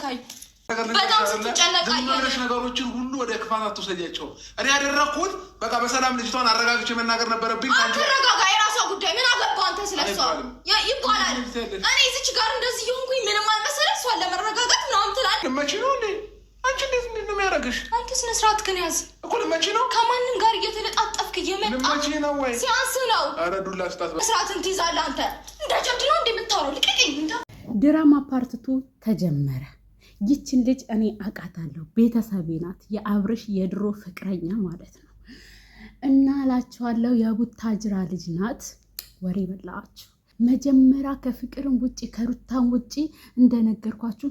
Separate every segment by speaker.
Speaker 1: አትነካኝ። በጣም ስትጨነቃለሽ
Speaker 2: ነገሮችን ሁሉ ወደ ክፋት አትወሰጃቸው። እኔ ያደረኩት በቃ በሰላም ልጅቷን አረጋግቼ መናገር ነበረብኝ።
Speaker 1: አትረጋጋ፣ የራሷ ጉዳይ። ምን አገባው አንተ ስለሷ? ይባላል እኔ እዚች ጋር እንደዚህ የሆንኩኝ ምንም አልመሰለ። እሷን ለመረጋጋት ምናምን ትላለህ።
Speaker 2: መቼ ነው እንዴ? አንቺ እንዴት ነው የሚያደርግሽ?
Speaker 1: አንተ ስነ ስርዓት ግን ያዝ
Speaker 2: እኮ። መቼ ነው
Speaker 1: ከማንም ጋር እየተለጣጠፍክ እየመጣ?
Speaker 2: መቼ ነው ወይ
Speaker 1: ሲያንስ ነው?
Speaker 2: ኧረ ዱላ ስጣት።
Speaker 1: ስርዓትን ትይዛለህ አንተ። እንደ ጀብድ ነው እንደምታወራው። ልቀቀኝ።
Speaker 3: ድራማ ፓርትቱ ተጀመረ። ይችን ልጅ እኔ አውቃታለሁ፣ ቤተሰቤ ናት፣ የአብርሽ የድሮ ፍቅረኛ ማለት ነው። እና እላችኋለሁ የቡታጅራ ልጅ ናት። ወሬ በላችሁ። መጀመሪያ ከፍቅርም ውጪ ከሩታም ውጪ እንደነገርኳችሁ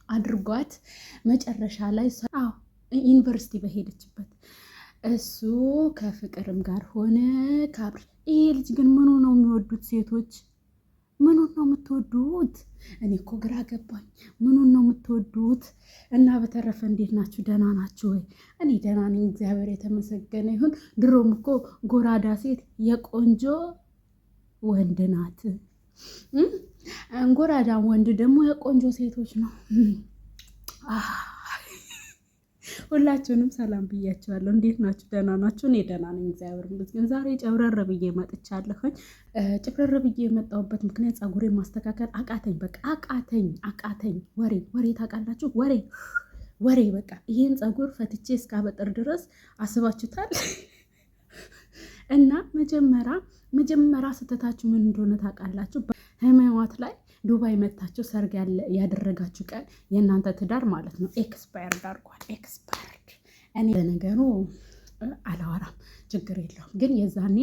Speaker 3: አድርጓት መጨረሻ ላይ ዩኒቨርሲቲ በሄደችበት እሱ ከፍቅርም ጋር ሆነ ከአብርሽ። ይሄ ልጅ ግን ምኑ ነው የሚወዱት ሴቶች? ምኑን ነው የምትወዱት? እኔ እኮ ግራ ገባኝ። ምኑን ነው የምትወዱት? እና በተረፈ እንዴት ናችሁ? ደህና ናችሁ ወይ? እኔ ደህና ነኝ፣ እግዚአብሔር የተመሰገነ ይሁን። ድሮም እኮ ጎራዳ ሴት የቆንጆ ወንድ ናት፣ ጎራዳ ወንድ ደግሞ የቆንጆ ሴቶች ነው። ሁላችሁንም ሰላም ብያችኋለሁ። እንዴት ናችሁ? ደህና ናችሁ? እኔ ደህና ነኝ፣ እግዚአብሔር ይመስገን። ዛሬ ጨብረር ብዬ መጥቻለሁኝ። ጨብረር ብዬ የመጣሁበት ምክንያት ፀጉሬን ማስተካከል አቃተኝ። በቃ አቃተኝ። ወሬ ታውቃላችሁ? ወሬ በቃ ይሄን ፀጉር ፈትቼ እስካበጥር ድረስ አስባችሁታል? እና መጀመሪያ ስህተታችሁ ምን እንደሆነ ታውቃላችሁ? ህመዋት ላይ ዱባይ መታችሁ ሰርግ ያደረጋችሁ ቀን የእናንተ ትዳር ማለት ነው ኤክስፓየርድ አድርጓል። ኤክስፓየርድ። እኔ ለነገሩ አላወራም፣ ችግር የለውም። ግን የዛኔ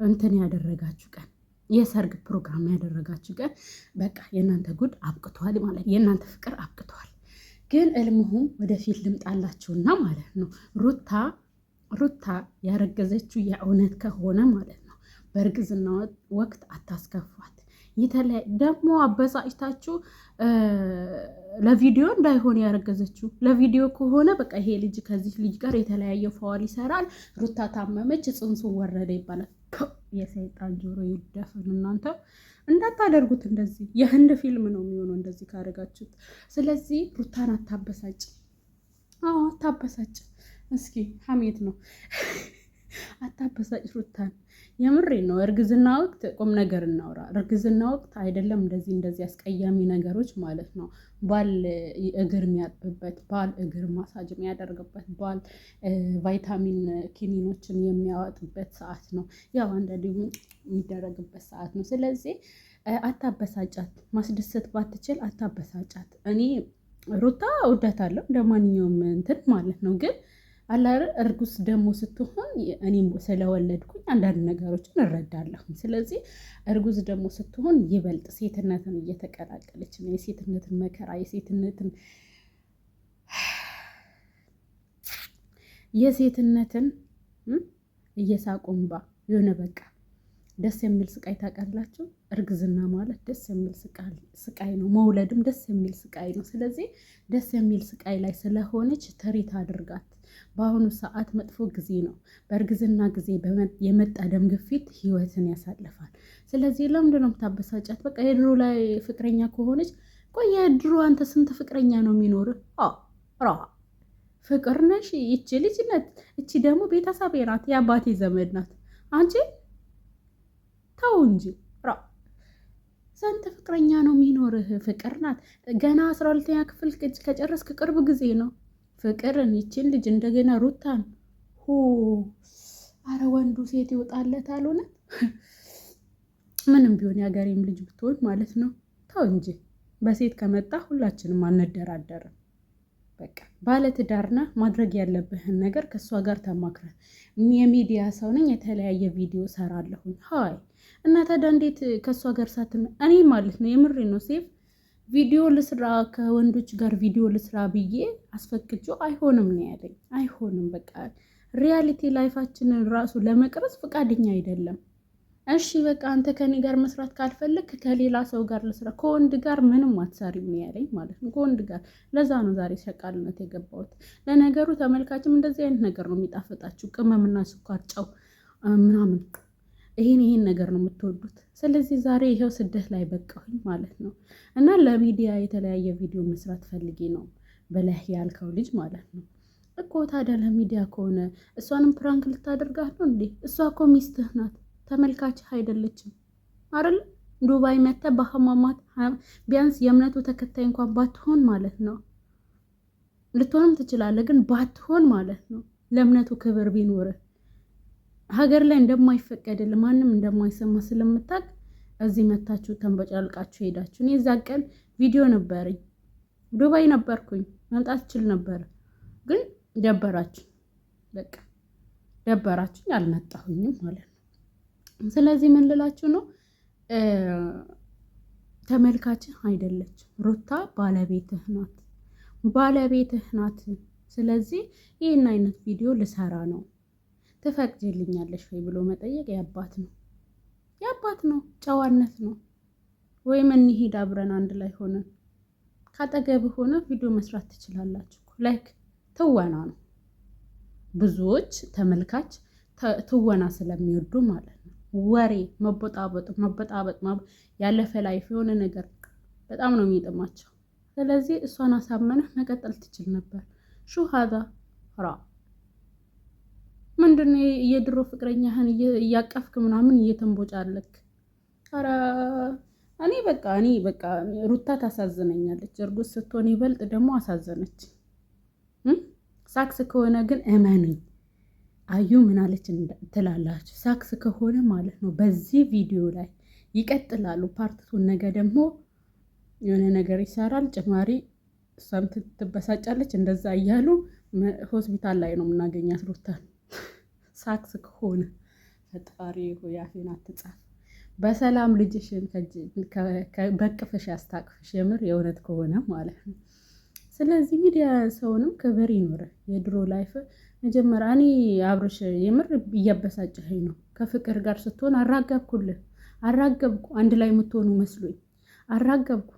Speaker 3: እንትን ያደረጋችሁ ቀን የሰርግ ፕሮግራም ያደረጋችሁ ቀን በቃ የእናንተ ጉድ አብቅቷል ማለት የእናንተ ፍቅር አብቅቷል። ግን እልምሁም ወደፊት ልምጣላችሁና ማለት ነው ሩታ ያረገዘችው የእውነት ከሆነ ማለት ነው በእርግዝና ወቅት አታስከፏት። ደግሞ አበሳጭታችሁ ለቪዲዮ እንዳይሆን ያረገዘችው። ለቪዲዮ ከሆነ በቃ ይሄ ልጅ ከዚህ ልጅ ጋር የተለያየ ፋዋል ይሰራል፣ ሩታ ታመመች፣ ጽንሱ ወረደ ይባላል። የሰይጣን ጆሮ ይደፈን። እናንተ እንዳታደርጉት እንደዚህ። የህንድ ፊልም ነው የሚሆነው እንደዚህ ካደረጋችሁት። ስለዚህ ሩታን አታበሳጭ። አታበሳጭ። እስኪ ሀሜት ነው። አታበሳጭ ሩታን። የምሬ ነው። እርግዝና ወቅት ቁም ነገር እናውራ። እርግዝና ወቅት አይደለም እንደዚህ አስቀያሚ ነገሮች ማለት ነው። ባል እግር የሚያጥብበት፣ ባል እግር ማሳጅ የሚያደርግበት፣ ባል ቫይታሚን ኪኒኖችን የሚያወጥበት ሰዓት ነው። ያው አንዳንዴ የሚደረግበት ሰዓት ነው። ስለዚህ አታበሳጫት። ማስደሰት ባትችል አታበሳጫት። እኔ ሩታ እወዳታለሁ እንደማንኛውም እንትን ማለት ነው። ግን አላረ እርጉዝ ደግሞ ስትሆን እኔም ስለወለድኩኝ አንዳንድ ነገሮችን እረዳለሁ። ስለዚህ እርጉዝ ደግሞ ስትሆን ይበልጥ ሴትነትን እየተቀላቀለች ነው። የሴትነትን መከራ፣ የሴትነትን እየሳቁምባ የሆነ በቃ ደስ የሚል ስቃይ ታውቃላችሁ። እርግዝና ማለት ደስ የሚል ስቃይ ነው። መውለድም ደስ የሚል ስቃይ ነው። ስለዚህ ደስ የሚል ስቃይ ላይ ስለሆነች ተሪት አድርጋት። በአሁኑ ሰዓት መጥፎ ጊዜ ነው። በእርግዝና ጊዜ የመጣ ደም ግፊት ህይወትን ያሳልፋል። ስለዚህ ለምንድን ነው የምታበሳጫት? በቃ የድሮ ላይ ፍቅረኛ ከሆነች ቆይ፣ የድሮ አንተ ስንት ፍቅረኛ ነው የሚኖርህ? ፍቅር ነሽ። ይቺ ልጅነት፣ እቺ ደግሞ ቤተሰብ ናት፣ የአባቴ ዘመድ ናት። አንቺ ተው እንጂ ስንት ፍቅረኛ ነው የሚኖርህ? ፍቅር ናት። ገና 12ኛ ክፍል ከጨረስክ ቅርብ ጊዜ ነው ፍቅርን። ይችን ልጅ እንደገና ሩታን አረ ወንዱ ሴት ይወጣለት አልሆነ። ምንም ቢሆን የሀገሬም ልጅ ብትሆን ማለት ነው። ተው እንጂ በሴት ከመጣ ሁላችንም አንደራደርም። በቃ ባለትዳርና ማድረግ ያለብህን ነገር ከእሷ ጋር ተማክረን። የሚዲያ ሰው ነኝ፣ የተለያየ ቪዲዮ ሰራለሁኝ። ሀይ እና ታዲያ እንዴት ከእሷ ጋር እኔ ማለት ነው የምሬ ነው ሴፍ ቪዲዮ ልስራ ከወንዶች ጋር ቪዲዮ ልስራ ብዬ አስፈቅጆ አይሆንም ነው ያለኝ። አይሆንም በቃ ሪያሊቲ ላይፋችንን ራሱ ለመቅረጽ ፈቃደኛ አይደለም። እሺ በቃ አንተ ከኔ ጋር መስራት ካልፈለግ ከሌላ ሰው ጋር ልስራ፣ ከወንድ ጋር ምንም አትሰሪም ነው ያለኝ ማለት ነው። ከወንድ ጋር ለዛ ነው ዛሬ ሸቃልነት የገባሁት። ለነገሩ ተመልካችም እንደዚህ አይነት ነገር ነው የሚጣፍጣችሁ፣ ቅመምና ስኳር፣ ጨው ምናምን ይሄን ነገር ነው የምትወዱት። ስለዚህ ዛሬ ይሄው ስደት ላይ በቃሁኝ ማለት ነው። እና ለሚዲያ የተለያየ ቪዲዮ መስራት ፈልጌ ነው ብለህ ያልከው ልጅ ማለት ነው እኮ። ታዲያ ለሚዲያ ከሆነ እሷንም ፕራንክ ልታደርጋት ነው እንዴ? እሷ እኮ ሚስትህ ናት፣ ተመልካች አይደለችም አይደል? ዱባይ መተህ በሐማማት ቢያንስ የእምነቱ ተከታይ እንኳን ባትሆን ማለት ነው፣ ልትሆንም ትችላለህ፣ ግን ባትሆን ማለት ነው ለእምነቱ ክብር ቢኖርህ ሀገር ላይ እንደማይፈቀድልህ ማንም እንደማይሰማ ስለምታውቅ እዚህ መታችሁ ተንበጫልቃችሁ ሄዳችሁ። እኔ እዛ ቀን ቪዲዮ ነበረኝ፣ ዱባይ ነበርኩኝ፣ መምጣት እችል ነበር፣ ግን ደበራችሁ። በቃ ደበራችሁኝ፣ አልመጣሁኝም ማለት ነው። ስለዚህ ምን ልላችሁ ነው፣ ተመልካችህ አይደለችም ሩታ፣ ባለቤትህ ናት፣ ባለቤትህ ናት። ስለዚህ ይህን አይነት ቪዲዮ ልሰራ ነው ትፈቅጂልኛለሽ ወይ ብሎ መጠየቅ ያባት ነው፣ ያባት ነው፣ ጨዋነት ነው። ወይም እንሂድ አብረን አንድ ላይ ሆነን ካጠገብህ ሆነ ቪዲዮ መስራት ትችላላችሁ። ላይክ ትወና ነው። ብዙዎች ተመልካች ትወና ስለሚወዱ ማለት ነው። ወሬ መበጣበጥ ያለፈ ላይፍ የሆነ ነገር በጣም ነው የሚጥማቸው። ስለዚህ እሷን አሳመነህ መቀጠል ትችል ነበር። ሹ ሀዛ ራ ምንድነው የድሮ ፍቅረኛህን እያቀፍክ ምናምን እየተንቦጫለክ? ኧረ እኔ በቃ ሩታ ታሳዝነኛለች። እርጉዝ ስትሆን ይበልጥ ደግሞ አሳዘነች። ሳክስ ከሆነ ግን እመኑኝ አዩ ምናለች ትላላችሁ። ሳክስ ከሆነ ማለት ነው በዚህ ቪዲዮ ላይ ይቀጥላሉ። ፓርቲቱን ነገ ደግሞ የሆነ ነገር ይሰራል ጭማሪ፣ እሷም ትበሳጫለች። እንደዛ እያሉ ሆስፒታል ላይ ነው የምናገኛት ሩታን። ሳክስ ከሆነ ፈጣሪ ሆይ አፌን አትጻፍ። በሰላም ልጅሽን በቅፍሽ ያስታቅፍሽ፣ የምር የእውነት ከሆነ ማለት ነው። ስለዚህ ሚዲያ ሰውንም ክብር ይኖረ። የድሮ ላይፍ መጀመሪያ እኔ አብርሽ የምር እያበሳጨኸኝ ነው። ከፍቅር ጋር ስትሆን አራገብኩ አንድ ላይ የምትሆኑ መስሎኝ አራገብኩ።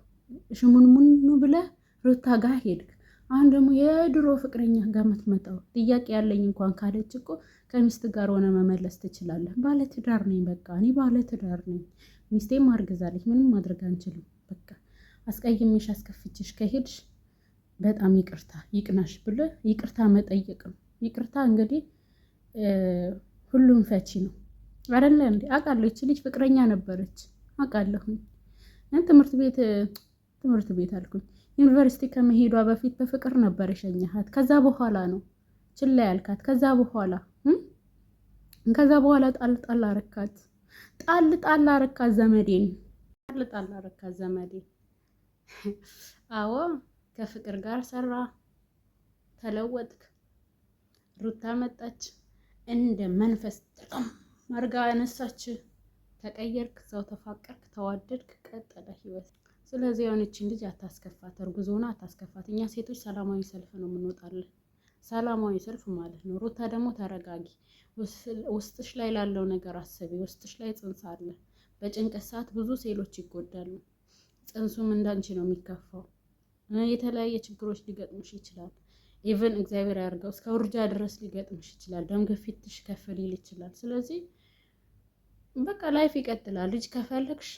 Speaker 3: ሽሙንሙኑ ብለህ ሩታ ጋር ሄድክ። አሁን ደግሞ የድሮ ፍቅረኛ ጋር የምትመጣው ጥያቄ ያለኝ እንኳን ካለች እኮ ከሚስት ጋር ሆነ መመለስ ትችላለህ። ባለትዳር ነኝ፣ በቃ እኔ ባለትዳር ነኝ፣ ሚስቴም አርግዛለች፣ ምንም ማድረግ አንችልም። በቃ አስቀይሜሽ አስከፍችሽ ከሄድሽ በጣም ይቅርታ ይቅናሽ ብለህ ይቅርታ መጠየቅ ነው። ይቅርታ እንግዲህ ሁሉም ፈቺ ነው አይደለ እንዴ? አውቃለሁ ይቺ ልጅ ፍቅረኛ ነበረች አውቃለሁኝ። ትምህርት ቤት አልኩኝ ዩኒቨርሲቲ ከመሄዷ በፊት በፍቅር ነበር የሸኘሃት። ከዛ በኋላ ነው ችላ ያልካት። ከዛ በኋላ ጣል አረካት። ጣል አረካት ዘመዴን። አዎ ከፍቅር ጋር ሰራ፣ ተለወጥክ። ሩታ መጣች፣ እንደ መንፈስ ጥቅም ማርጋ ያነሳች፣ ተቀየርክ፣ ሰው ተፋቀርክ፣ ተዋደድክ፣ ቀጠለ ህይወት። ስለዚህ የሆነችን ልጅ አታስከፋት፣ እርጉዝ ሆና አታስከፋት። እኛ ሴቶች ሰላማዊ ሰልፍ ነው የምንወጣለን፣ ሰላማዊ ሰልፍ ማለት ነው። ሩታ ደግሞ ተረጋጊ፣ ውስጥሽ ላይ ላለው ነገር አስቢ። ውስጥሽ ላይ ጽንስ አለ። በጭንቀት ሰዓት ብዙ ሴሎች ይጎዳሉ። ጽንሱም እንዳንቺ ነው የሚከፋው። የተለያየ ችግሮች ሊገጥሙሽ ይችላል። ኢቨን እግዚአብሔር ያርገው እስከ ውርጃ ድረስ ሊገጥምሽ ይችላል። ደም ግፊትሽ ከፍ ሊል ይችላል። ስለዚህ በቃ ላይፍ ይቀጥላል። ልጅ ከፈለግሽ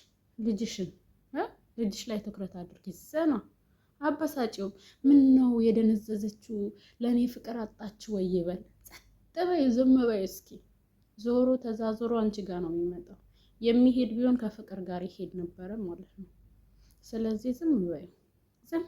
Speaker 3: ልጅሽ ላይ ትኩረት አድርጊ። ዘና አበሳጭውም ምን ነው የደነዘዘችው ለእኔ ፍቅር አጣች ወይ ይበል። ጸጥ በይ፣ ዝም በይ እስኪ። ዞሮ ተዛዞሮ አንቺ ጋር ነው የሚመጣው። የሚሄድ ቢሆን ከፍቅር ጋር ይሄድ ነበረ ማለት ነው። ስለዚህ ዝም በይ ዝም